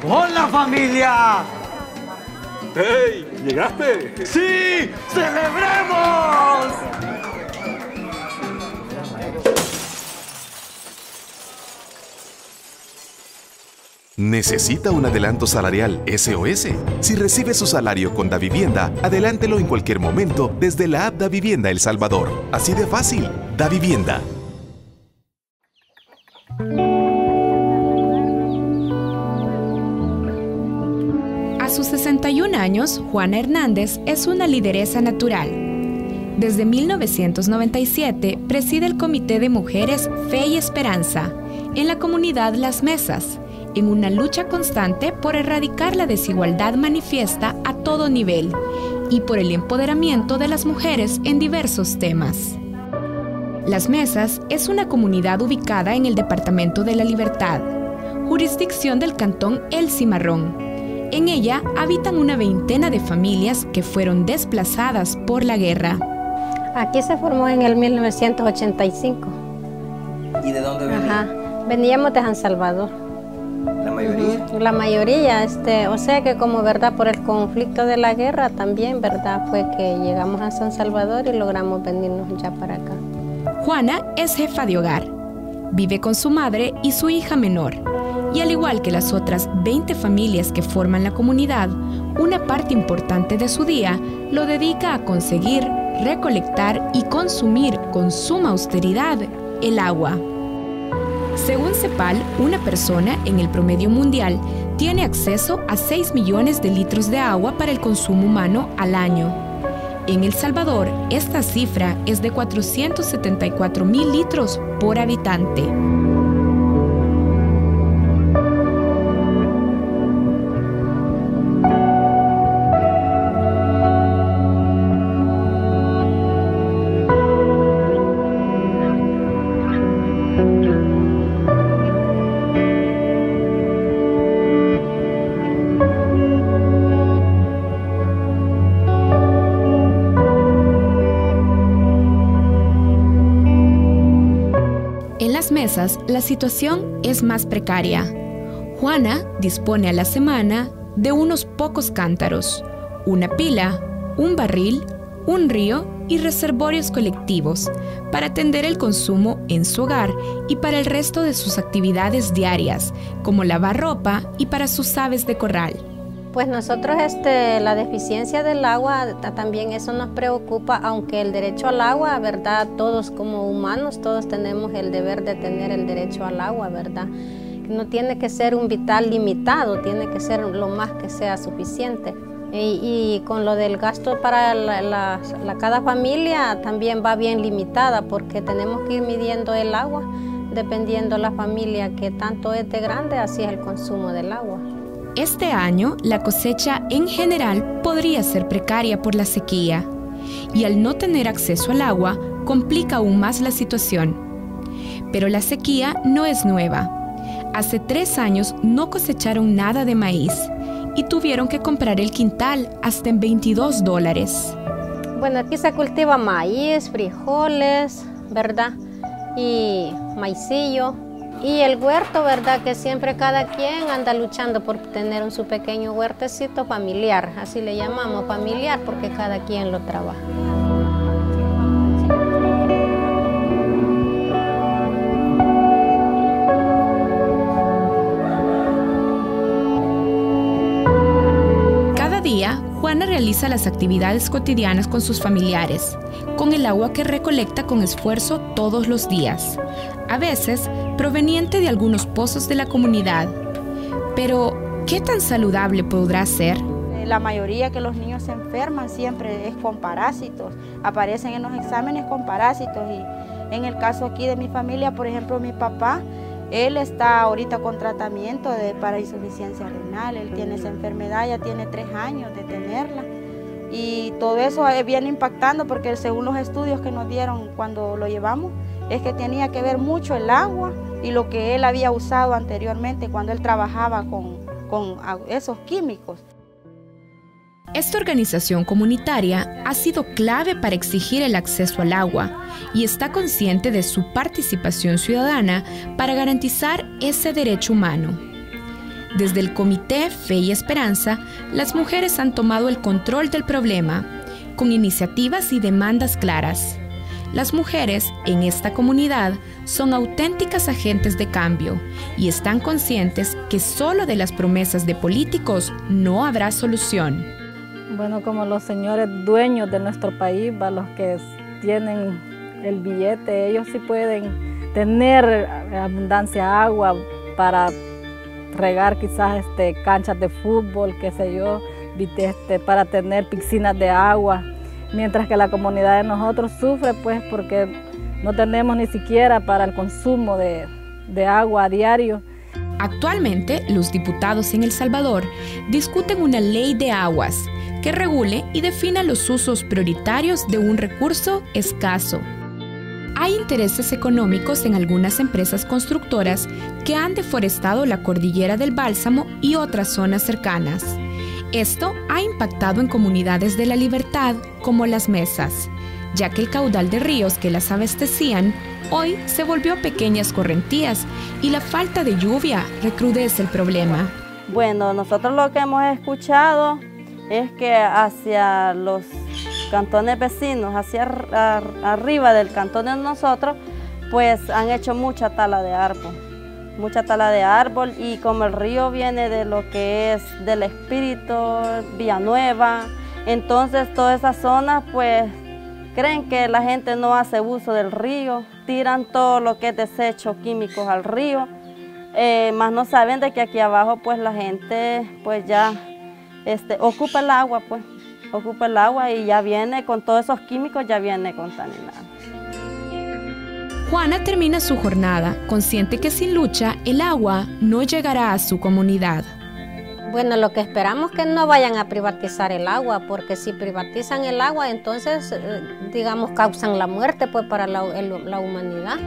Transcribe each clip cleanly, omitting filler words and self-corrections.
¡Hola, familia! ¡Hey! ¿Llegaste? ¡Sí! ¡Celebremos! ¿Necesita un adelanto salarial SOS? Si recibe su salario con Davivienda, adelántelo en cualquier momento desde la app Davivienda El Salvador. Así de fácil. Davivienda. A sus 61 años, Juana Hernández es una lideresa natural. Desde 1997 preside el Comité de Mujeres Fe y Esperanza en la comunidad Las Mesas, en una lucha constante por erradicar la desigualdad manifiesta a todo nivel y por el empoderamiento de las mujeres en diversos temas. Las Mesas es una comunidad ubicada en el Departamento de la Libertad, jurisdicción del cantón El Cimarrón. En ella habitan una veintena de familias que fueron desplazadas por la guerra. Aquí se formó en el 1985. ¿Y de dónde venía? Veníamos de San Salvador. ¿La mayoría? La mayoría, o sea que como verdad por el conflicto de la guerra también, verdad, fue que llegamos a San Salvador y logramos venirnos ya para acá. Juana es jefa de hogar. Vive con su madre y su hija menor. Y al igual que las otras 20 familias que forman la comunidad, una parte importante de su día lo dedica a conseguir, recolectar y consumir con suma austeridad el agua. Según CEPAL, una persona en el promedio mundial tiene acceso a 6 millones de litros de agua para el consumo humano al año. En El Salvador, esta cifra es de 474,000 litros por habitante. En Las Mesas, la situación es más precaria. Juana dispone a la semana de unos pocos cántaros, una pila, un barril, un río y reservorios colectivos para atender el consumo en su hogar y para el resto de sus actividades diarias, como lavar ropa y para sus aves de corral. Pues nosotros la deficiencia del agua también eso nos preocupa, aunque el derecho al agua, verdad, todos como humanos, todos tenemos el deber de tener el derecho al agua, verdad. No tiene que ser un vital limitado, tiene que ser lo más que sea suficiente. Y con lo del gasto para cada familia también va bien limitada, porque tenemos que ir midiendo el agua, dependiendo la familia que tanto es de grande, así es el consumo del agua. Este año, la cosecha en general podría ser precaria por la sequía, y al no tener acceso al agua, complica aún más la situación. Pero la sequía no es nueva. Hace 3 años no cosecharon nada de maíz y tuvieron que comprar el quintal hasta en $22. Bueno, aquí se cultiva maíz, frijoles, ¿verdad? Y maicillo. Y el huerto, ¿verdad? Que siempre cada quien anda luchando por tener su pequeño huertecito familiar, así le llamamos familiar, porque cada quien lo trabaja. Cada día, Juana realiza las actividades cotidianas con sus familiares, con el agua que recolecta con esfuerzo todos los días, a veces proveniente de algunos pozos de la comunidad. Pero, ¿qué tan saludable podrá ser? La mayoría que los niños se enferman siempre es con parásitos, aparecen en los exámenes con parásitos, y en el caso aquí de mi familia, por ejemplo, mi papá, él está ahorita con tratamiento para insuficiencia renal, él tiene esa enfermedad, ya tiene 3 años de tenerla, y todo eso viene impactando porque según los estudios que nos dieron cuando lo llevamos, es que tenía que ver mucho el agua y lo que él había usado anteriormente cuando él trabajaba con esos químicos. Esta organización comunitaria ha sido clave para exigir el acceso al agua y está consciente de su participación ciudadana para garantizar ese derecho humano. Desde el Comité Fe y Esperanza, las mujeres han tomado el control del problema, con iniciativas y demandas claras. Las mujeres en esta comunidad son auténticas agentes de cambio y están conscientes que solo de las promesas de políticos no habrá solución. Bueno, como los señores dueños de nuestro país, los que tienen el billete, ellos sí pueden tener abundancia de agua para regar quizás canchas de fútbol, qué sé yo, para tener piscinas de agua. Mientras que la comunidad de nosotros sufre pues porque no tenemos ni siquiera para el consumo de agua a diario. Actualmente, los diputados en El Salvador discuten una ley de aguas que regule y defina los usos prioritarios de un recurso escaso. Hay intereses económicos en algunas empresas constructoras que han deforestado la cordillera del Bálsamo y otras zonas cercanas. Esto ha impactado en comunidades de La Libertad como Las Mesas, ya que el caudal de ríos que las abastecían hoy se volvió pequeñas correntías y la falta de lluvia recrudece el problema. Bueno, nosotros lo que hemos escuchado es que hacia los cantones vecinos, hacia arriba del cantón de nosotros, pues han hecho mucha tala de árbol y como el río viene de lo que es del Espíritu, Villanueva, entonces todas esas zonas pues creen que la gente no hace uso del río, tiran todo lo que es desechos químicos al río, más no saben de que aquí abajo pues la gente pues ya ocupa el agua y ya viene con todos esos químicos, ya viene contaminado. Juana termina su jornada, consciente que sin lucha el agua no llegará a su comunidad. Bueno, lo que esperamos es que no vayan a privatizar el agua, porque si privatizan el agua, entonces, digamos, causan la muerte pues, para la humanidad.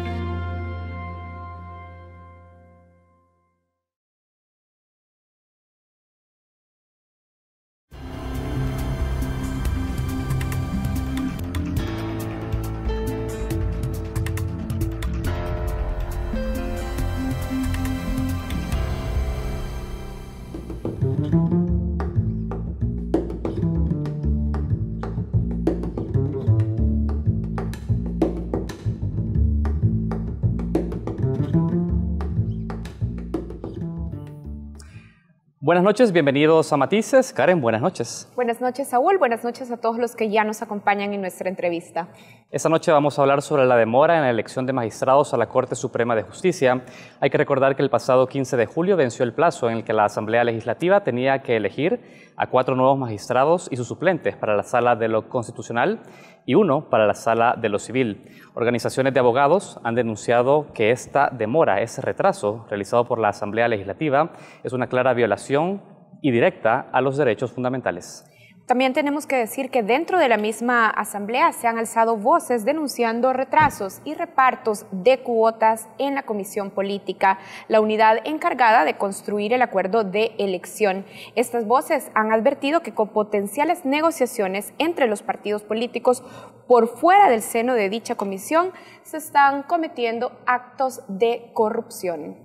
Buenas noches, bienvenidos a Matices. Karen, buenas noches. Buenas noches, Saúl. Buenas noches a todos los que ya nos acompañan en nuestra entrevista. Esta noche vamos a hablar sobre la demora en la elección de magistrados a la Corte Suprema de Justicia. Hay que recordar que el pasado 15 de julio venció el plazo en el que la Asamblea Legislativa tenía que elegir a 4 nuevos magistrados y sus suplentes para la Sala de lo Constitucional y 1 para la Sala de lo Civil. Organizaciones de abogados han denunciado que esta demora, ese retraso realizado por la Asamblea Legislativa, es una clara violación y directa a los derechos fundamentales. También tenemos que decir que dentro de la misma asamblea se han alzado voces denunciando retrasos y repartos de cuotas en la Comisión Política, la unidad encargada de construir el acuerdo de elección. Estas voces han advertido que con potenciales negociaciones entre los partidos políticos por fuera del seno de dicha comisión se están cometiendo actos de corrupción.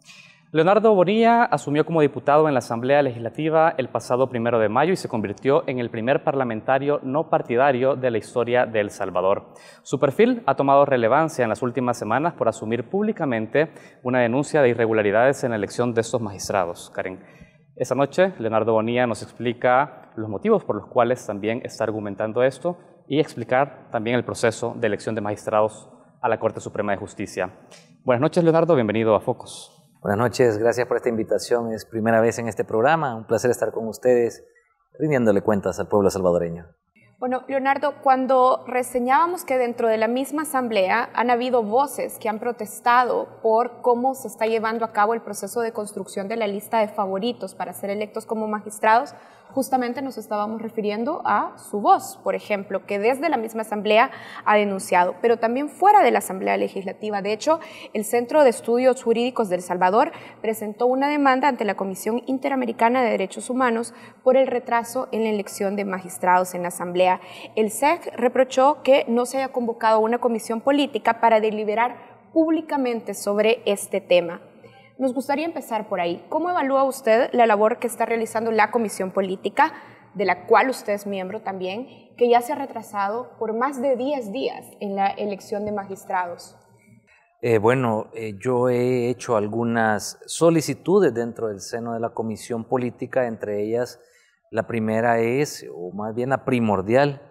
Leonardo Bonilla asumió como diputado en la Asamblea Legislativa el pasado 1 de mayo y se convirtió en el primer parlamentario no partidario de la historia de El Salvador. Su perfil ha tomado relevancia en las últimas semanas por asumir públicamente una denuncia de irregularidades en la elección de estos magistrados. Karen, esta noche Leonardo Bonilla nos explica los motivos por los cuales también está argumentando esto y explicar también el proceso de elección de magistrados a la Corte Suprema de Justicia. Buenas noches, Leonardo, bienvenido a Focus. Buenas noches, gracias por esta invitación. Es primera vez en este programa, un placer estar con ustedes, rindiéndole cuentas al pueblo salvadoreño. Bueno, Leonardo, cuando reseñábamos que dentro de la misma asamblea han habido voces que han protestado por cómo se está llevando a cabo el proceso de construcción de la lista de favoritos para ser electos como magistrados, justamente nos estábamos refiriendo a su voz, por ejemplo, que desde la misma asamblea ha denunciado, pero también fuera de la Asamblea Legislativa. De hecho, el Centro de Estudios Jurídicos de El Salvador presentó una demanda ante la Comisión Interamericana de Derechos Humanos por el retraso en la elección de magistrados en la asamblea. El CEG reprochó que no se haya convocado una comisión política para deliberar públicamente sobre este tema. Nos gustaría empezar por ahí. ¿Cómo evalúa usted la labor que está realizando la Comisión Política, de la cual usted es miembro también, que ya se ha retrasado por más de 10 días en la elección de magistrados? Yo he hecho algunas solicitudes dentro del seno de la Comisión Política, entre ellas la primera es, o más bien la primordial,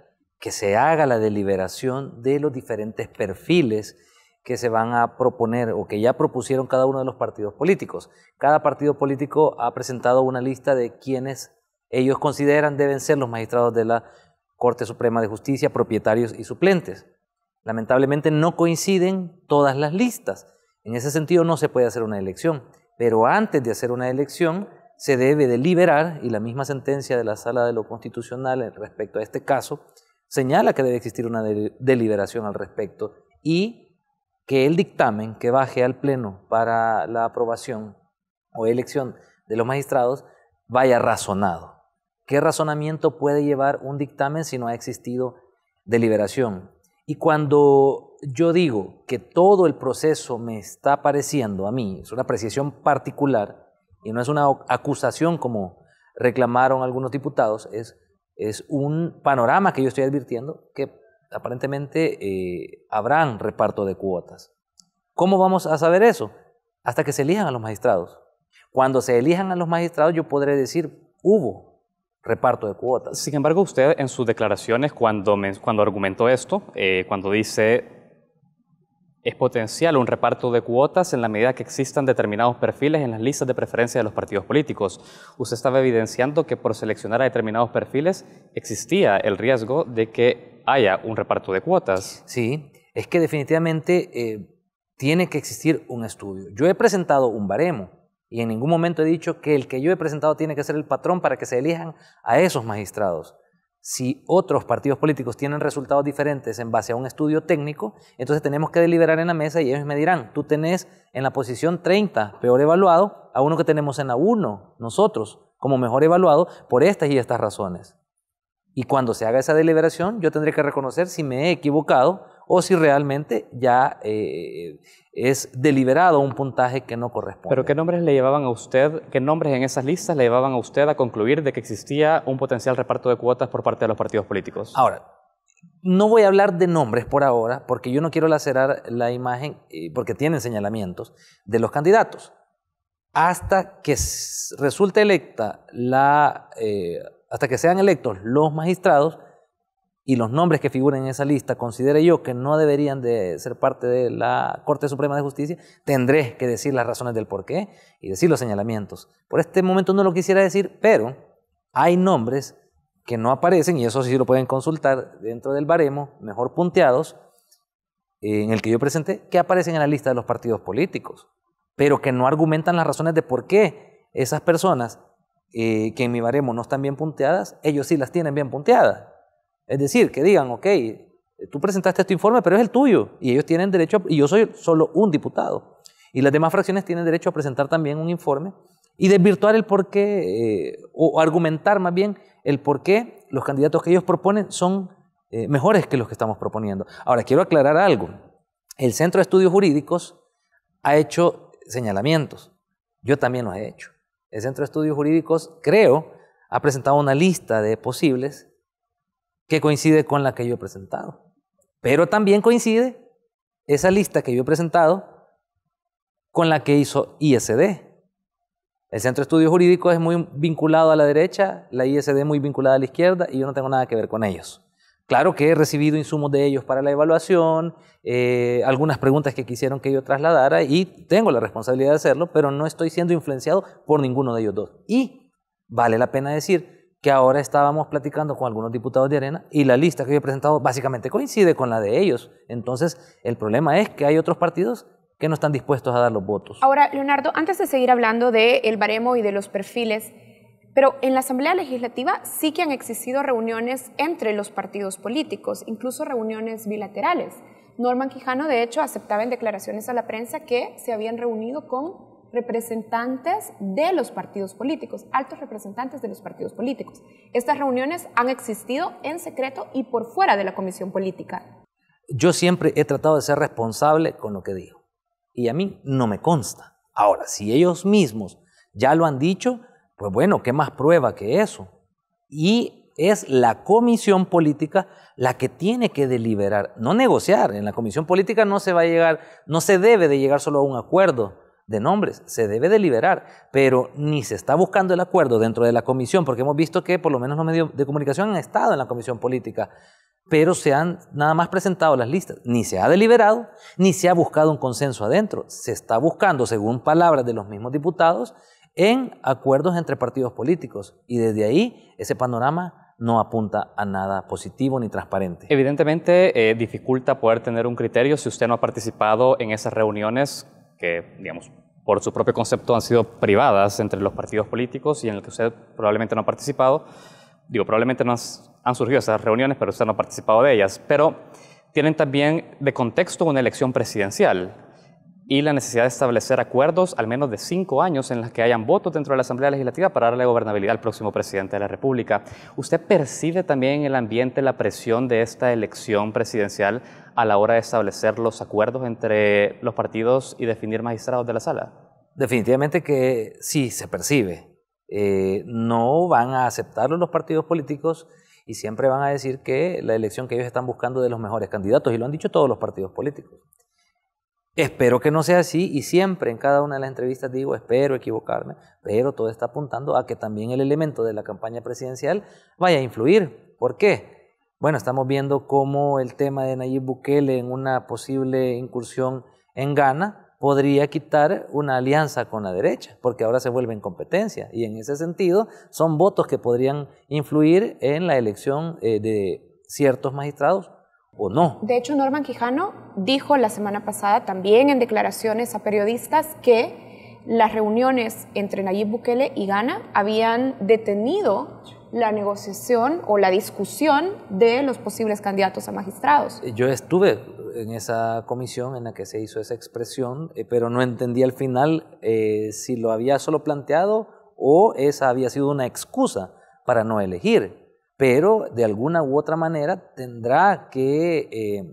que se haga la deliberación de los diferentes perfiles que se van a proponer o que ya propusieron cada uno de los partidos políticos. Cada partido político ha presentado una lista de quienes ellos consideran deben ser los magistrados de la Corte Suprema de Justicia, propietarios y suplentes. Lamentablemente no coinciden todas las listas. En ese sentido no se puede hacer una elección, pero antes de hacer una elección se debe deliberar, y la misma sentencia de la Sala de lo Constitucional respecto a este caso señala que debe existir una deliberación al respecto y que el dictamen que baje al Pleno para la aprobación o elección de los magistrados vaya razonado. ¿Qué razonamiento puede llevar un dictamen si no ha existido deliberación? Y cuando yo digo que todo el proceso me está pareciendo a mí, es una apreciación particular y no es una acusación como reclamaron algunos diputados, es un panorama que yo estoy advirtiendo que aparentemente habrán reparto de cuotas. ¿Cómo vamos a saber eso? Hasta que se elijan a los magistrados. Cuando se elijan a los magistrados yo podré decir, hubo reparto de cuotas. Sin embargo, usted en sus declaraciones, cuando argumentó esto, cuando dice es potencial un reparto de cuotas en la medida que existan determinados perfiles en las listas de preferencia de los partidos políticos, usted estaba evidenciando que por seleccionar a determinados perfiles existía el riesgo de que haya un reparto de cuotas. Sí, es que definitivamente tiene que existir un estudio. Yo he presentado un baremo y en ningún momento he dicho que el que yo he presentado tiene que ser el patrón para que se elijan a esos magistrados. Si otros partidos políticos tienen resultados diferentes en base a un estudio técnico, entonces tenemos que deliberar en la mesa y ellos me dirán, tú tenés en la posición 30 peor evaluado a uno que tenemos en la 1, nosotros, como mejor evaluado por estas y estas razones. Y cuando se haga esa deliberación, yo tendré que reconocer si me he equivocado o si realmente ya es deliberado un puntaje que no corresponde. ¿Pero qué nombres le llevaban a usted, qué nombres en esas listas le llevaban a usted a concluir de que existía un potencial reparto de cuotas por parte de los partidos políticos? Ahora, no voy a hablar de nombres por ahora, porque yo no quiero lacerar la imagen, porque tienen señalamientos de los candidatos. Hasta que resulte electa hasta que sean electos los magistrados, y los nombres que figuren en esa lista considere yo que no deberían de ser parte de la Corte Suprema de Justicia, tendré que decir las razones del porqué y decir los señalamientos. Por este momento no lo quisiera decir, pero hay nombres que no aparecen, y eso sí lo pueden consultar dentro del baremo, mejor punteados, en el que yo presenté, que aparecen en la lista de los partidos políticos, pero que no argumentan las razones de por qué esas personas que en mi baremo no están bien punteadas, ellos sí las tienen bien punteadas. Es decir, que digan, ok, tú presentaste este informe, pero es el tuyo, y ellos tienen derecho, y yo soy solo un diputado, y las demás fracciones tienen derecho a presentar también un informe y desvirtuar el porqué, o argumentar más bien el porqué los candidatos que ellos proponen son mejores que los que estamos proponiendo. Ahora, quiero aclarar algo. El Centro de Estudios Jurídicos ha hecho señalamientos. Yo también los he hecho. El Centro de Estudios Jurídicos, creo, ha presentado una lista de posibles que coincide con la que yo he presentado. Pero también coincide esa lista que yo he presentado con la que hizo ISD. El Centro de Estudios Jurídicos es muy vinculado a la derecha, la ISD muy vinculada a la izquierda, y yo no tengo nada que ver con ellos. Claro que he recibido insumos de ellos para la evaluación, algunas preguntas que quisieron que yo trasladara, y tengo la responsabilidad de hacerlo, pero no estoy siendo influenciado por ninguno de ellos dos. Y vale la pena decir que ahora estábamos platicando con algunos diputados de Arena y la lista que yo he presentado básicamente coincide con la de ellos. Entonces, el problema es que hay otros partidos que no están dispuestos a dar los votos. Ahora, Leonardo, antes de seguir hablando del baremo y de los perfiles, pero en la Asamblea Legislativa sí que han existido reuniones entre los partidos políticos, incluso reuniones bilaterales. Norman Quijano, de hecho, aceptaba en declaraciones a la prensa que se habían reunido con representantes de los partidos políticos, altos representantes de los partidos políticos. Estas reuniones han existido en secreto y por fuera de la Comisión Política. Yo siempre he tratado de ser responsable con lo que digo, y a mí no me consta. Ahora, si ellos mismos ya lo han dicho, pues bueno, ¿qué más prueba que eso? Y es la comisión política la que tiene que deliberar, no negociar. En la comisión política no se debe de llegar solo a un acuerdo de nombres, se debe deliberar, pero ni se está buscando el acuerdo dentro de la comisión, porque hemos visto que por lo menos los medios de comunicación han estado en la comisión política, pero se han nada más presentado las listas. Ni se ha deliberado, ni se ha buscado un consenso adentro. Se está buscando, según palabras de los mismos diputados, en acuerdos entre partidos políticos. Y desde ahí, ese panorama no apunta a nada positivo ni transparente. Evidentemente, dificulta poder tener un criterio si usted no ha participado en esas reuniones que, digamos, por su propio concepto han sido privadas entre los partidos políticos y en el que usted probablemente no ha participado. Digo, probablemente no han surgido esas reuniones, pero usted no ha participado de ellas. Pero tienen también de contexto una elección presidencial y la necesidad de establecer acuerdos al menos de 5 años en los que hayan votos dentro de la Asamblea Legislativa para darle gobernabilidad al próximo presidente de la República. ¿Usted percibe también en el ambiente la presión de esta elección presidencial a la hora de establecer los acuerdos entre los partidos y definir magistrados de la sala? Definitivamente que sí, se percibe. No van a aceptarlo los partidos políticos y siempre van a decir que la elección que ellos están buscando de los mejores candidatos, y lo han dicho todos los partidos políticos. Espero que no sea así y siempre en cada una de las entrevistas digo, espero equivocarme, pero todo está apuntando a que también el elemento de la campaña presidencial vaya a influir. ¿Por qué? Bueno, estamos viendo cómo el tema de Nayib Bukele en una posible incursión en Ghana podría quitar una alianza con la derecha, porque ahora se vuelve en competencia y en ese sentido son votos que podrían influir en la elección de ciertos magistrados o no. De hecho, Norman Quijano dijo la semana pasada también en declaraciones a periodistas que las reuniones entre Nayib Bukele y Ghana habían detenido la negociación o la discusión de los posibles candidatos a magistrados. Yo estuve en esa comisión en la que se hizo esa expresión, pero no entendí al final si lo había solo planteado o esa había sido una excusa para no elegir. Pero de alguna u otra manera tendrá que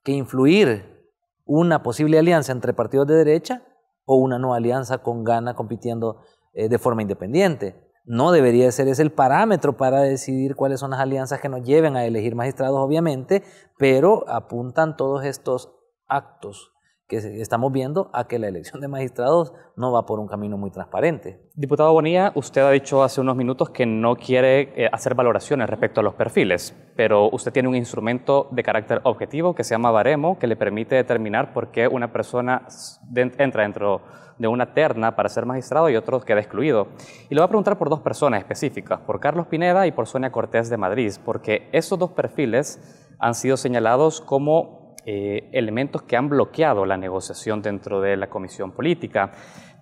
influir una posible alianza entre partidos de derecha o una no alianza con Ghana compitiendo de forma independiente. No debería ser ese el parámetro para decidir cuáles son las alianzas que nos lleven a elegir magistrados, obviamente, pero apuntan todos estos actos que estamos viendo a que la elección de magistrados no va por un camino muy transparente. Diputado Bonilla, usted ha dicho hace unos minutos que no quiere hacer valoraciones respecto a los perfiles, pero usted tiene un instrumento de carácter objetivo que se llama baremo, que le permite determinar por qué una persona entra dentro de una terna para ser magistrado y otro queda excluido. Y le voy a preguntar por 2 personas específicas, por Carlos Pineda y por Sonia Cortés de Madrid, porque esos 2 perfiles han sido señalados como elementos que han bloqueado la negociación dentro de la comisión política.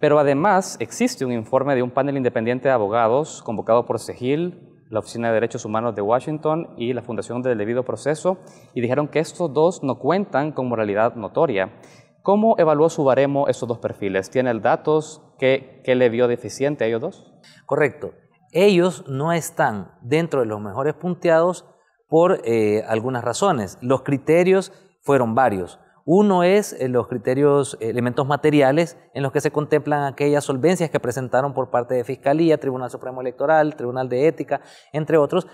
Pero además existe un informe de un panel independiente de abogados convocado por CEGIL, la Oficina de Derechos Humanos de Washington y la Fundación del Debido Proceso, y dijeron que estos 2 no cuentan con moralidad notoria. ¿Cómo evaluó su baremo esos 2 perfiles? ¿Tiene datos que le vio deficiente a ellos 2? Correcto. Ellos no están dentro de los mejores punteados por algunas razones. Los criterios fueron varios. Uno es los criterios, elementos materiales en los que se contemplan aquellas solvencias que presentaron por parte de Fiscalía, Tribunal Supremo Electoral, Tribunal de Ética, entre otros,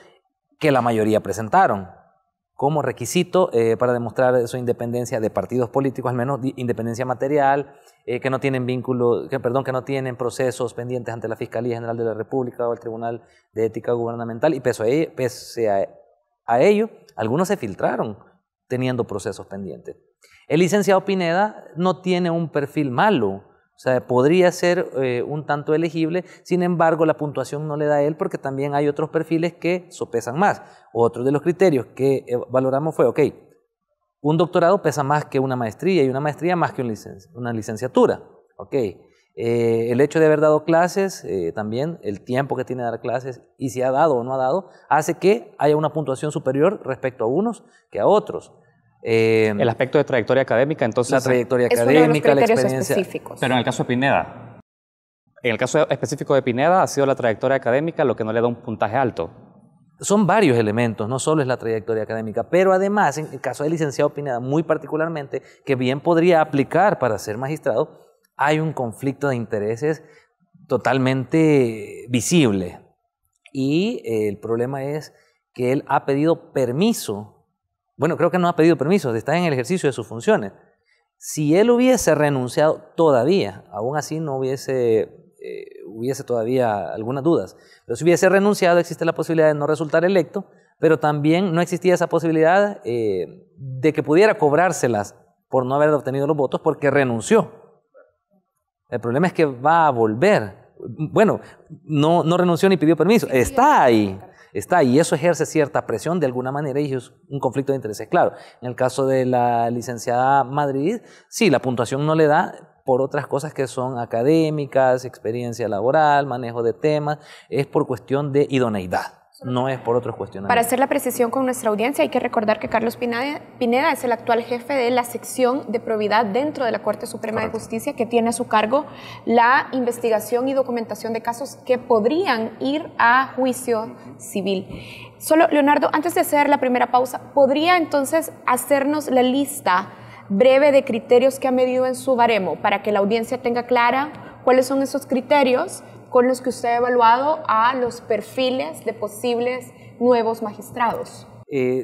que la mayoría presentaron como requisito para demostrar su independencia de partidos políticos, al menos independencia material, que no tienen que no tienen procesos pendientes ante la Fiscalía General de la República o el Tribunal de Ética Gubernamental, y pese a ello, algunos se filtraron teniendo procesos pendientes. El licenciado Pineda no tiene un perfil malo, o sea, podría ser un tanto elegible, sin embargo la puntuación no le da a él porque también hay otros perfiles que sopesan más. Otro de los criterios que valoramos fue, ok, un doctorado pesa más que una maestría y una maestría más que una licenciatura. Ok, el hecho de haber dado clases, también el tiempo que tiene de dar clases y si ha dado o no ha dado, hace que haya una puntuación superior respecto a unos que a otros. El aspecto de trayectoria académica, entonces... La trayectoria académica, la experiencia... específicos. Pero en el caso de Pineda, en el caso específico de Pineda, ha sido la trayectoria académica lo que no le da un puntaje alto. Son varios elementos, no solo es la trayectoria académica, pero además, en el caso del licenciado Pineda, muy particularmente, que bien podría aplicar para ser magistrado, hay un conflicto de intereses totalmente visible. Y el problema es que él ha pedido permiso. Bueno, creo que no ha pedido permiso, está en el ejercicio de sus funciones. Si él hubiese renunciado todavía, aún así no hubiese todavía algunas dudas, pero si hubiese renunciado existe la posibilidad de no resultar electo, pero también no existía esa posibilidad de que pudiera cobrárselas por no haber obtenido los votos porque renunció. El problema es que va a volver. Bueno, no renunció ni pidió permiso, está ahí. Y eso ejerce cierta presión de alguna manera y es un conflicto de intereses. Claro, en el caso de la licenciada Madrid, sí, la puntuación no le da por otras cosas que son académicas, experiencia laboral, manejo de temas, es por cuestión de idoneidad. No es por otros cuestionamientos. Para hacer la precisión con nuestra audiencia, hay que recordar que Carlos Pineda es el actual jefe de la sección de probidad dentro de la Corte Suprema de Justicia, que tiene a su cargo la investigación y documentación de casos que podrían ir a juicio civil. Solo, Leonardo, antes de hacer la primera pausa, ¿podría entonces hacernos la lista breve de criterios que ha medido en su baremo para que la audiencia tenga clara cuáles son esos criterios con los que usted ha evaluado a los perfiles de posibles nuevos magistrados?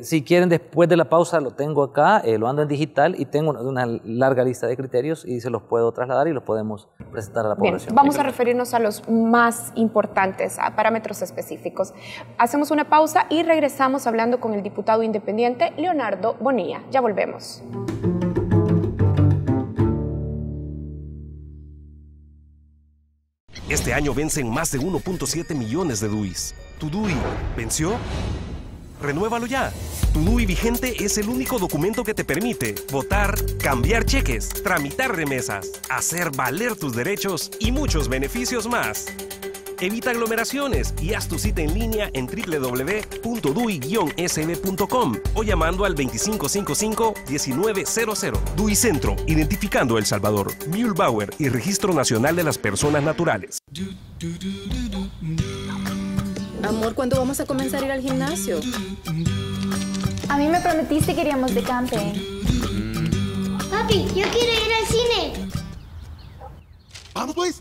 Si quieren, después de la pausa lo tengo acá, lo ando en digital y tengo una larga lista de criterios y se los puedo trasladar y los podemos presentar a la población. Bien, vamos a referirnos a los más importantes, a parámetros específicos. Hacemos una pausa y regresamos hablando con el diputado independiente Leonardo Bonilla. Ya volvemos. Este año vencen más de 1.7 millones de DUIs. ¿Tu DUI venció? ¡Renuévalo ya! Tu DUI vigente es el único documento que te permite votar, cambiar cheques, tramitar remesas, hacer valer tus derechos y muchos beneficios más. Evita aglomeraciones y haz tu cita en línea en www.dui-sb.com o llamando al 2555-1900. DUI Centro, identificando El Salvador, Mühlbauer y Registro Nacional de las Personas Naturales. Amor, ¿cuándo vamos a comenzar a ir al gimnasio? A mí me prometiste que iríamos de camping. Papi, yo quiero ir al cine. ¡Vamos pues!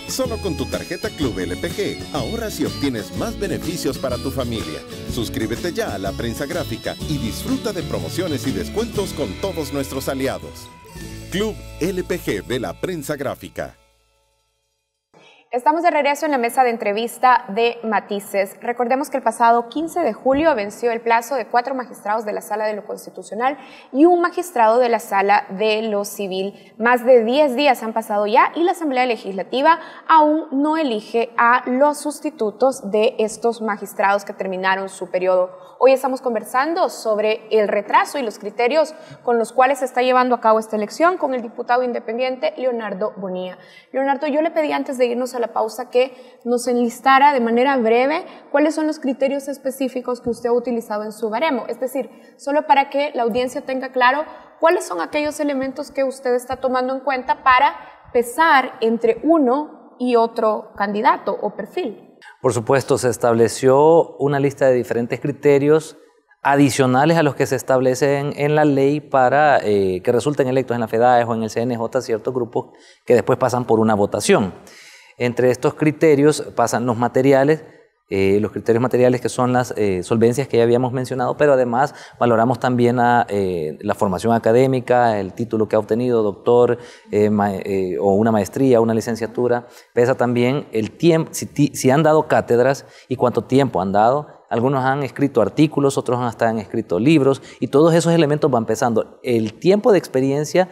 Solo con tu tarjeta Club LPG ahorras y obtienes más beneficios para tu familia. Suscríbete ya a La Prensa Gráfica y disfruta de promociones y descuentos con todos nuestros aliados. Club LPG de La Prensa Gráfica. Estamos de regreso en la mesa de entrevista de Matices. Recordemos que el pasado 15 de julio venció el plazo de 4 magistrados de la Sala de lo Constitucional y un magistrado de la Sala de lo Civil. Más de 10 días han pasado ya y la Asamblea Legislativa aún no elige a los sustitutos de estos magistrados que terminaron su periodo. Hoy estamos conversando sobre el retraso y los criterios con los cuales se está llevando a cabo esta elección con el diputado independiente Leonardo Bonilla. Leonardo, yo le pedí antes de irnos a la pausa que nos enlistara de manera breve cuáles son los criterios específicos que usted ha utilizado en su baremo, es decir, solo para que la audiencia tenga claro cuáles son aquellos elementos que usted está tomando en cuenta para pesar entre uno y otro candidato o perfil. Por supuesto, se estableció una lista de diferentes criterios adicionales a los que se establecen en la ley para que resulten electos en la FEDAES o en el CNJ ciertos grupos que después pasan por una votación. Entre estos criterios pasan los materiales, los criterios materiales que son las solvencias que ya habíamos mencionado, pero además valoramos también la formación académica, el título que ha obtenido, doctor, o una maestría, una licenciatura. Pesa también el tiempo, si han dado cátedras y cuánto tiempo han dado. Algunos han escrito artículos, otros hasta han escrito libros, y todos esos elementos van pesando. El tiempo de experiencia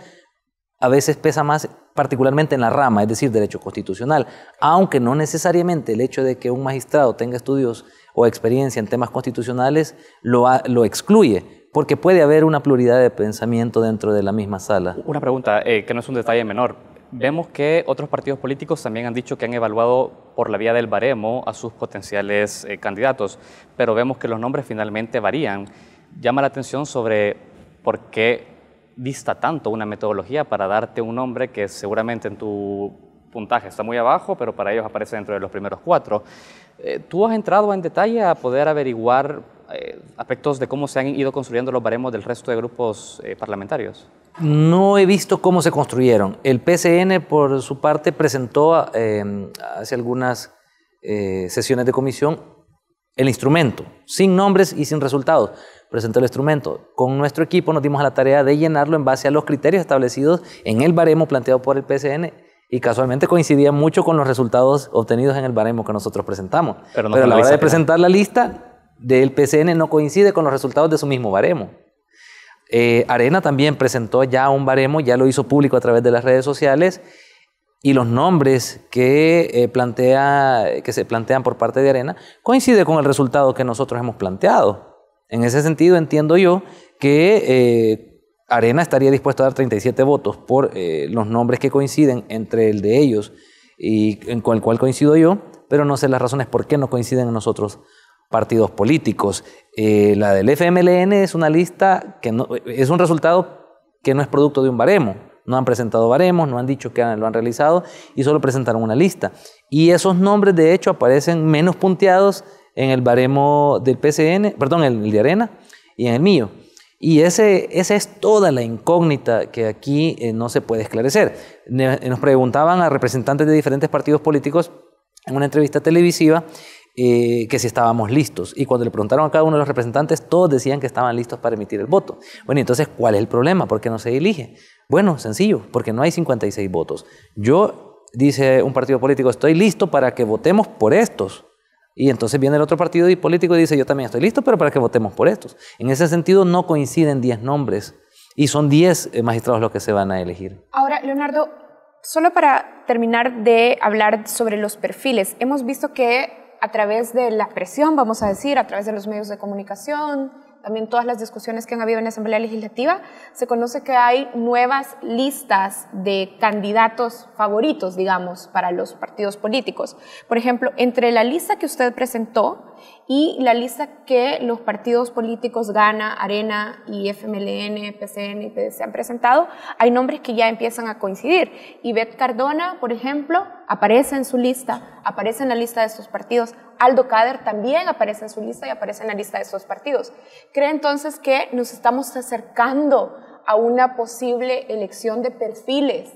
a veces pesa más, particularmente en la rama, es decir, derecho constitucional, aunque no necesariamente el hecho de que un magistrado tenga estudios o experiencia en temas constitucionales lo excluye, porque puede haber una pluralidad de pensamiento dentro de la misma sala. Una pregunta, que no es un detalle menor. Vemos que otros partidos políticos también han dicho que han evaluado por la vía del baremo a sus potenciales candidatos, pero vemos que los nombres finalmente varían. Llama la atención sobre por qué dista tanto una metodología para darte un nombre que seguramente en tu puntaje está muy abajo, pero para ellos aparece dentro de los primeros 4. ¿Tú has entrado en detalle a poder averiguar aspectos de cómo se han ido construyendo los baremos del resto de grupos parlamentarios? No he visto cómo se construyeron. El PCN, por su parte, presentó hace algunas sesiones de comisión el instrumento, sin nombres y sin resultados. Presentó el instrumento. Con nuestro equipo nos dimos a la tarea de llenarlo en base a los criterios establecidos en el baremo planteado por el PCN y casualmente coincidía mucho con los resultados obtenidos en el baremo que nosotros presentamos. Pero a la hora de presentar la lista del PCN no coincide con los resultados de su mismo baremo. Arena también presentó ya un baremo, ya lo hizo público a través de las redes sociales y los nombres que se plantean por parte de Arena coincide con el resultado que nosotros hemos planteado. En ese sentido entiendo yo que Arena estaría dispuesto a dar 37 votos por los nombres que coinciden entre el de ellos y con el cual coincido yo, pero no sé las razones por qué no coinciden en nosotros partidos políticos. La del FMLN es una lista que no, es un resultado que no es producto de un baremo. No han presentado baremos, no han dicho que lo han realizado y solo presentaron una lista. Y esos nombres, de hecho, aparecen menos punteados en el baremo del PCN, perdón, el de Arena y en el mío. Y esa es toda la incógnita que aquí no se puede esclarecer. Nos preguntaban a representantes de diferentes partidos políticos en una entrevista televisiva que si estábamos listos. Y cuando le preguntaron a cada uno de los representantes, todos decían que estaban listos para emitir el voto. Bueno, entonces, ¿cuál es el problema? ¿Por qué no se elige? Bueno, sencillo, porque no hay 56 votos. Yo, dice un partido político, estoy listo para que votemos por estos. Y entonces viene el otro partido político y dice, yo también estoy listo, pero para que votemos por estos. En ese sentido, no coinciden 10 nombres y son 10 magistrados los que se van a elegir. Ahora, Leonardo, solo para terminar de hablar sobre los perfiles, hemos visto que a través de la presión, vamos a decir, a través de los medios de comunicación, también todas las discusiones que han habido en la Asamblea Legislativa, se conoce que hay nuevas listas de candidatos favoritos, digamos, para los partidos políticos. Por ejemplo, entre la lista que usted presentó y la lista que los partidos políticos Gana, Arena y FMLN, PCN y PDC han presentado, hay nombres que ya empiezan a coincidir. Ivette Cardona, por ejemplo, aparece en su lista, aparece en la lista de estos partidos. Aldo Cader también aparece en su lista y aparece en la lista de estos partidos. ¿Cree entonces que nos estamos acercando a una posible elección de perfiles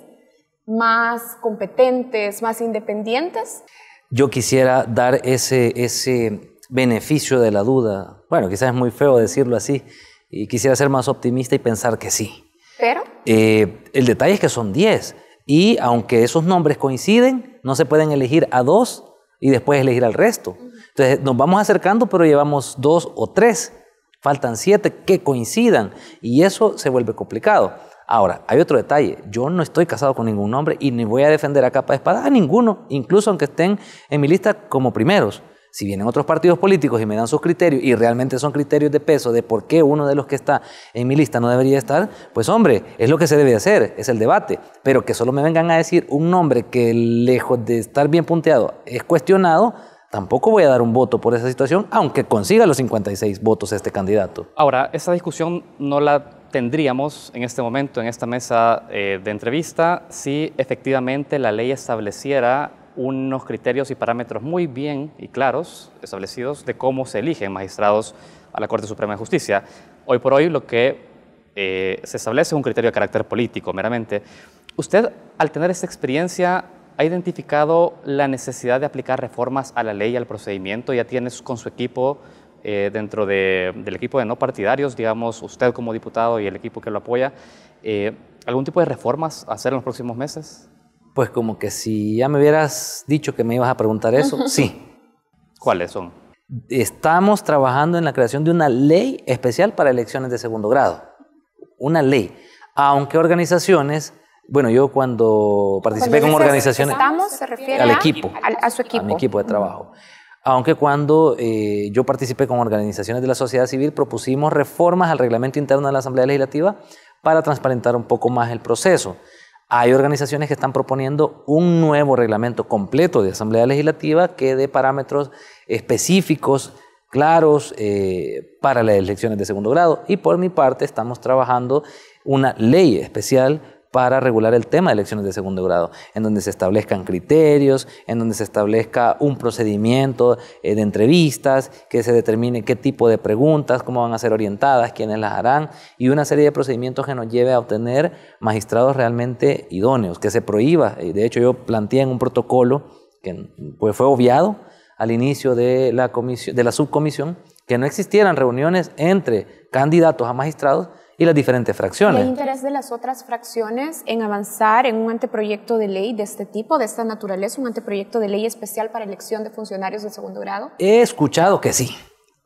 más competentes, más independientes? Yo quisiera dar ese beneficio de la duda. Bueno, quizás es muy feo decirlo así, y quisiera ser más optimista y pensar que sí. ¿Pero? El detalle es que son 10, y aunque esos nombres coinciden, no se pueden elegir a 2 y después elegir al resto. Entonces nos vamos acercando, pero llevamos 2 o 3. Faltan 7 que coincidan, y eso se vuelve complicado. Ahora, hay otro detalle. Yo no estoy casado con ningún nombre y ni voy a defender a capa de espada a ninguno, incluso aunque estén en mi lista como primeros. Si vienen otros partidos políticos y me dan sus criterios y realmente son criterios de peso de por qué uno de los que está en mi lista no debería estar, pues hombre, es lo que se debe hacer, es el debate. Pero que solo me vengan a decir un nombre que lejos de estar bien punteado es cuestionado, tampoco voy a dar un voto por esa situación, aunque consiga los 56 votos este candidato. Ahora, esa discusión no la tendríamos en este momento, en esta mesa de entrevista, si efectivamente la ley estableciera unos criterios y parámetros muy bien y claros establecidos de cómo se eligen magistrados a la Corte Suprema de Justicia. Hoy por hoy lo que se establece es un criterio de carácter político meramente. Usted, al tener esta experiencia, ¿ha identificado la necesidad de aplicar reformas a la ley y al procedimiento? ¿Ya tienes con su equipo, dentro del equipo de no partidarios, digamos, usted como diputado y el equipo que lo apoya, algún tipo de reformas a hacer en los próximos meses? Pues como que si ya me hubieras dicho que me ibas a preguntar eso, sí. ¿Cuáles son? Estamos trabajando en la creación de una ley especial para elecciones de segundo grado. Una ley. Aunque organizaciones, bueno, yo cuando participé con organizaciones... ¿Se refiere al equipo? A su equipo. A mi equipo de trabajo. Aunque cuando yo participé con organizaciones de la sociedad civil, propusimos reformas al reglamento interno de la Asamblea Legislativa para transparentar un poco más el proceso. Hay organizaciones que están proponiendo un nuevo reglamento completo de Asamblea Legislativa que dé parámetros específicos, claros, para las elecciones de segundo grado. Y por mi parte estamos trabajando una ley especial para regular el tema de elecciones de segundo grado, en donde se establezcan criterios, en donde se establezca un procedimiento de entrevistas, que se determine qué tipo de preguntas, cómo van a ser orientadas, quiénes las harán, y una serie de procedimientos que nos lleve a obtener magistrados realmente idóneos, que se prohíba. De hecho, yo planteé en un protocolo que pues, fue obviado al inicio de la subcomisión, que no existieran reuniones entre candidatos a magistrados y las diferentes fracciones. ¿Y hay interés de las otras fracciones en avanzar en un anteproyecto de ley de este tipo, de esta naturaleza, un anteproyecto de ley especial para elección de funcionarios de segundo grado? He escuchado que sí,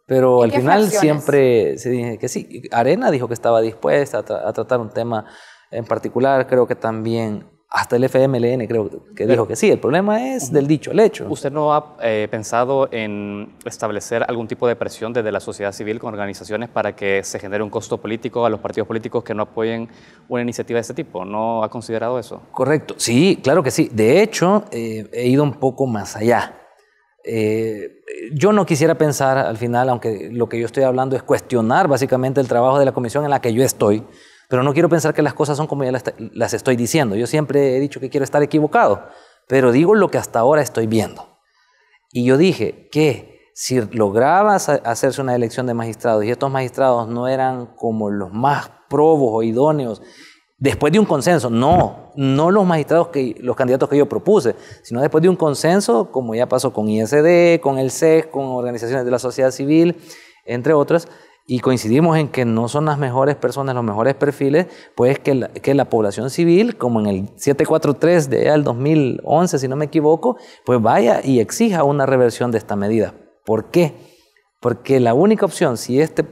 pero al final fracciones? Siempre se dice que sí. Arena dijo que estaba dispuesta a tratar un tema en particular, creo que también hasta el FMLN creo que dijo que sí. El problema es del dicho al hecho. ¿Usted no ha pensado en establecer algún tipo de presión desde la sociedad civil con organizaciones para que se genere un costo político a los partidos políticos que no apoyen una iniciativa de este tipo? ¿No ha considerado eso? Correcto, sí, claro que sí. De hecho, he ido un poco más allá. Yo no quisiera pensar al final, aunque lo que yo estoy hablando es cuestionar básicamente el trabajo de la comisión en la que yo estoy, pero no quiero pensar que las cosas son como ya las estoy diciendo. Yo siempre he dicho que quiero estar equivocado, pero digo lo que hasta ahora estoy viendo. Y yo dije que si lograba hacerse una elección de magistrados y estos magistrados no eran como los más probos o idóneos, después de un consenso, no los magistrados, los candidatos que yo propuse, sino después de un consenso, como ya pasó con ISD, con el CES, con organizaciones de la sociedad civil, entre otras, y coincidimos en que no son las mejores personas, los mejores perfiles, pues que la población civil, como en el 743 del 2011, si no me equivoco, pues vaya y exija una reversión de esta medida. ¿Por qué? Porque la única opción, si esta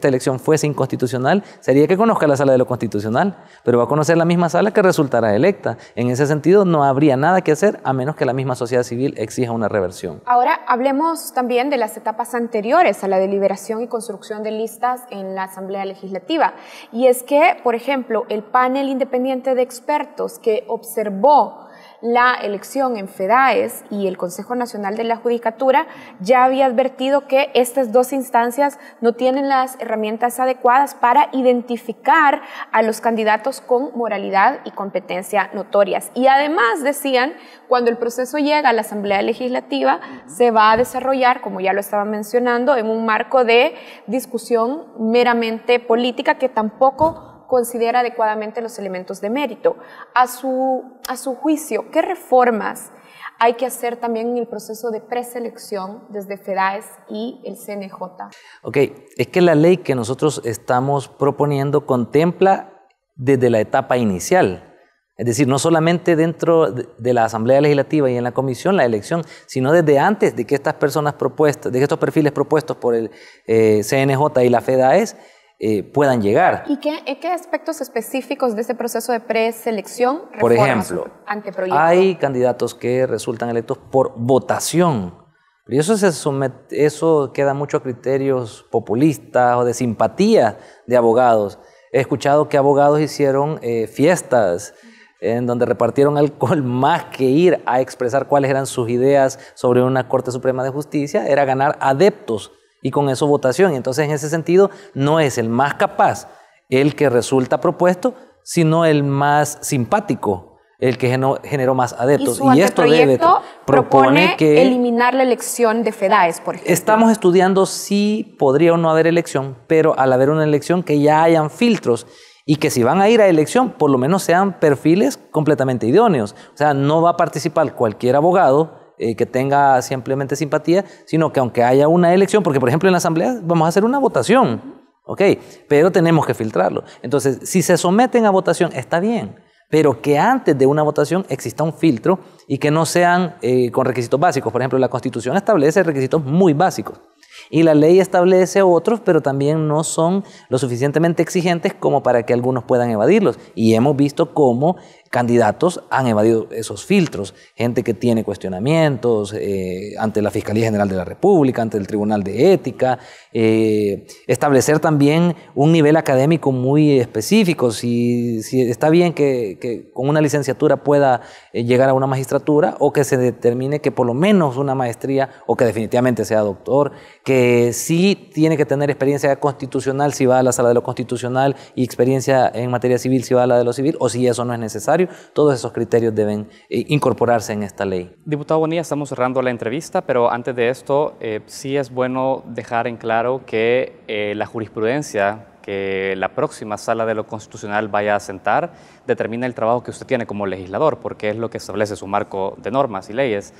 elección fuese inconstitucional, sería que conozca la sala de lo constitucional, pero va a conocer la misma sala que resultará electa. En ese sentido, no habría nada que hacer a menos que la misma sociedad civil exija una reversión. Ahora hablemos también de las etapas anteriores a la deliberación y construcción de listas en la Asamblea Legislativa. Y es que, por ejemplo, el panel independiente de expertos que observó la elección en FEDAES y el Consejo Nacional de la Judicatura ya había advertido que estas dos instancias no tienen las herramientas adecuadas para identificar a los candidatos con moralidad y competencia notorias. Y además decían, cuando el proceso llega a la Asamblea Legislativa, se va a desarrollar, como ya lo estaba mencionando, en un marco de discusión meramente política que tampoco considera adecuadamente los elementos de mérito. A su juicio, ¿qué reformas hay que hacer también en el proceso de preselección desde FEDAES y el CNJ? Ok, es que la ley que nosotros estamos proponiendo contempla desde la etapa inicial. Es decir, no solamente dentro de la Asamblea Legislativa y en la Comisión la elección, sino desde antes de que estas personas propuestas, de que estos perfiles propuestos por el CNJ y la FEDAES puedan llegar. ¿Y qué aspectos específicos de ese proceso de preselección? Por ejemplo, hay candidatos que resultan electos por votación. Y eso queda mucho a criterios populistas o de simpatía de abogados. He escuchado que abogados hicieron fiestas en donde repartieron alcohol más que ir a expresar cuáles eran sus ideas sobre una Corte Suprema de Justicia, era ganar adeptos y con eso votación. Y entonces en ese sentido no es el más capaz el que resulta propuesto, sino el más simpático, el que generó más adeptos. Y esto propone que eliminar la elección de FEDAES, por ejemplo. Estamos estudiando si podría o no haber elección, pero al haber una elección que ya hayan filtros y que si van a ir a elección, por lo menos sean perfiles completamente idóneos. O sea, no va a participar cualquier abogado que tenga simplemente simpatía, sino que aunque haya una elección, porque por ejemplo en la Asamblea vamos a hacer una votación, ¿ok? Pero tenemos que filtrarlo. Entonces, si se someten a votación, está bien, pero que antes de una votación exista un filtro y que no sean con requisitos básicos. Por ejemplo, la Constitución establece requisitos muy básicos y la ley establece otros, pero también no son lo suficientemente exigentes como para que algunos puedan evadirlos. Y hemos visto cómo candidatos han evadido esos filtros. Gente que tiene cuestionamientos ante la Fiscalía General de la República, ante el Tribunal de Ética. Establecer también un nivel académico muy específico. Si está bien que con una licenciatura pueda llegar a una magistratura, o que se determine que por lo menos una maestría, o que definitivamente sea doctor, que sí tiene que tener experiencia constitucional si va a la Sala de lo Constitucional y experiencia en materia civil si va a la de lo civil, o si eso no es necesario. Todos esos criterios deben incorporarse en esta ley. Diputado Bonilla, estamos cerrando la entrevista, pero antes de esto sí es bueno dejar en claro que la jurisprudencia que la próxima Sala de lo Constitucional vaya a sentar determina el trabajo que usted tiene como legislador, porque es lo que establece su marco de normas y leyes.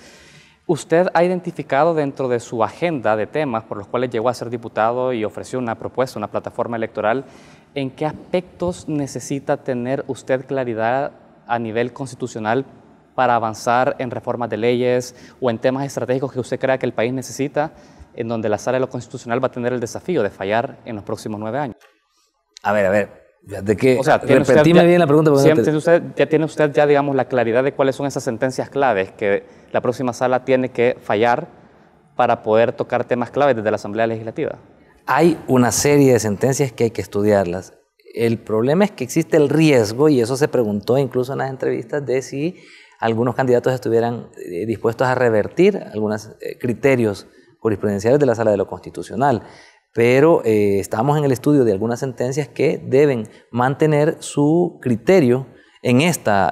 ¿Usted ha identificado dentro de su agenda de temas por los cuales llegó a ser diputado y ofreció una propuesta, una plataforma electoral, en qué aspectos necesita tener usted claridad a nivel constitucional para avanzar en reformas de leyes o en temas estratégicos que usted crea que el país necesita, en donde la Sala de lo Constitucional va a tener el desafío de fallar en los próximos 9 años? A ver, de que, o sea, repetime bien la pregunta. ¿Tiene usted ya, digamos, la claridad de cuáles son esas sentencias claves que la próxima sala tiene que fallar para poder tocar temas claves desde la Asamblea Legislativa? Hay una serie de sentencias que hay que estudiarlas. El problema es que existe el riesgo, y eso se preguntó incluso en las entrevistas, de si algunos candidatos estuvieran dispuestos a revertir algunos criterios jurisprudenciales de la Sala de lo Constitucional. Pero estamos en el estudio de algunas sentencias que deben mantener su criterio en estos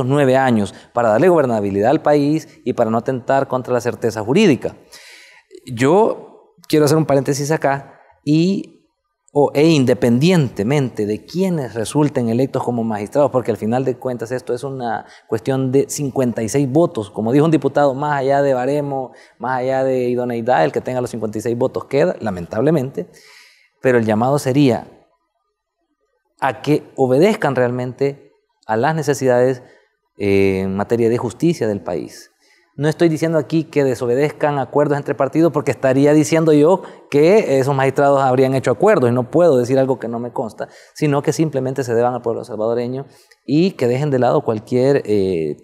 9 años para darle gobernabilidad al país y para no atentar contra la certeza jurídica. Yo quiero hacer un paréntesis acá e independientemente de quienes resulten electos como magistrados, porque al final de cuentas esto es una cuestión de 56 votos, como dijo un diputado, más allá de baremo, más allá de idoneidad, el que tenga los 56 votos queda, lamentablemente, pero el llamado sería a que obedezcan realmente a las necesidades en materia de justicia del país. No estoy diciendo aquí que desobedezcan acuerdos entre partidos, porque estaría diciendo yo que esos magistrados habrían hecho acuerdos, y no puedo decir algo que no me consta, sino que simplemente se deban al pueblo salvadoreño y que dejen de lado cualquier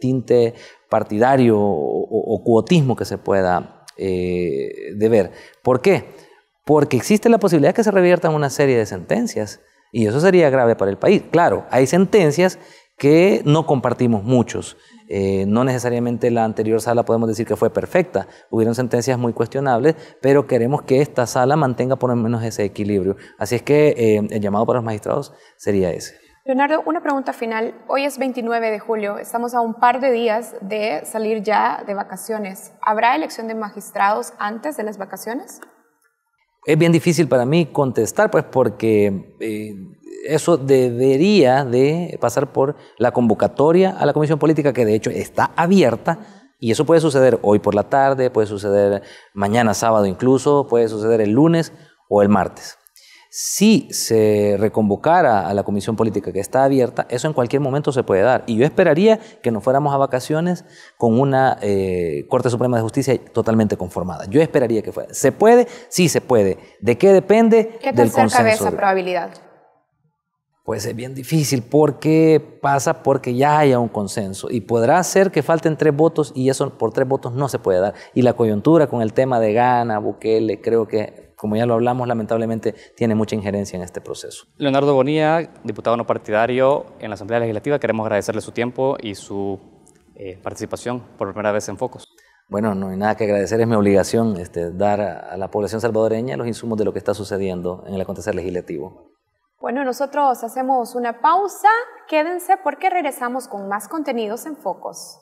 tinte partidario o cuotismo que se pueda deber. ¿Por qué? Porque existe la posibilidad de que se reviertan una serie de sentencias, y eso sería grave para el país. Claro, hay sentencias que no compartimos muchos. No necesariamente la anterior sala podemos decir que fue perfecta, hubieron sentencias muy cuestionables, pero queremos que esta sala mantenga por lo menos ese equilibrio. Así es que el llamado para los magistrados sería ese. Leonardo, una pregunta final. Hoy es 29 de julio, estamos a un par de días de salir ya de vacaciones. ¿Habrá elección de magistrados antes de las vacaciones? Es bien difícil para mí contestar, pues, porque eso debería de pasar por la convocatoria a la Comisión Política, que de hecho está abierta, y eso puede suceder hoy por la tarde, puede suceder mañana sábado incluso, puede suceder el lunes o el martes. Si se reconvocara a la Comisión Política que está abierta, eso en cualquier momento se puede dar. Y yo esperaría que nos fuéramos a vacaciones con una Corte Suprema de Justicia totalmente conformada. Yo esperaría que fuera. ¿Se puede? Sí se puede. ¿De qué depende? ¿Qué del tan cerca consenso. de esa probabilidad? Pues es bien difícil, porque pasa porque ya haya un consenso, y podrá ser que falten 3 votos, y eso por 3 votos no se puede dar. Y la coyuntura con el tema de Gana, Bukele, creo que, como ya lo hablamos, lamentablemente tiene mucha injerencia en este proceso. Leonardo Bonilla, diputado no partidario en la Asamblea Legislativa, queremos agradecerle su tiempo y su participación por primera vez en Focos. Bueno, no hay nada que agradecer, es mi obligación dar a la población salvadoreña los insumos de lo que está sucediendo en el acontecer legislativo. Bueno, nosotros hacemos una pausa, quédense porque regresamos con más contenidos en Focos.